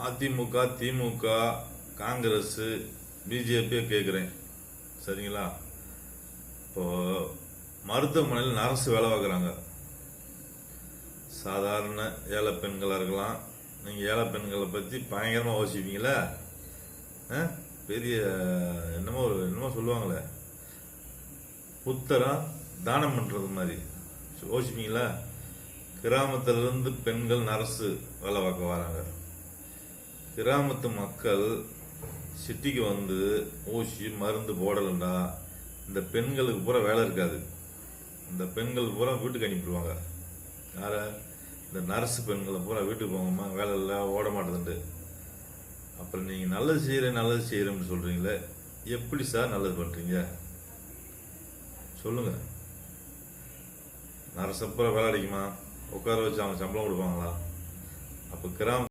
அதிமுக, திமுக, காங்கிரஸ், பிஜேபியை கேட்குறேன். சரிங்களா? இப்போ மருத்துவமனையில் நர்ஸ் வேலை பார்க்குறாங்க. சாதாரண ஏழை பெண்களாக இருக்கலாம். நீங்கள் ஏழை பெண்களை பற்றி பயங்கரமாக யோசிப்பீங்களே. பெரிய என்னமோ சொல்லுவாங்களே, புத்தரம் தானம் பண்ணுறது மாதிரி யோசிப்பீங்களா? கிராமத்திலிருந்து பெண்கள் நர்ஸு வேலை பார்க்க வராங்க. கிராமத்து மக்கள் சிட்டிக்கு வந்து ஊசி மருந்து போடலைன்னா இந்த பெண்களுக்கு பூரா வேலை இருக்காது. இந்த பெண்கள் பூரா வீட்டுக்கு அனுப்பிடுவாங்க. யார? இந்த நர்ஸு பெண்களை பூரா வீட்டுக்கு போங்கம்மா, வேலை இல்லை, ஓட மாட்டேதுண்டு. அப்புறம் நீங்கள் நல்லது செய்கிறேன்னு சொல்கிறீங்களே, எப்படி சார் நல்லது பண்ணுறீங்க சொல்லுங்கள். நர்ஸை பூரா வேலை அடிக்குமா? உட்கார வச்சு அவங்க சம்பளம் கொடுப்பாங்களா? அப்போ கிராம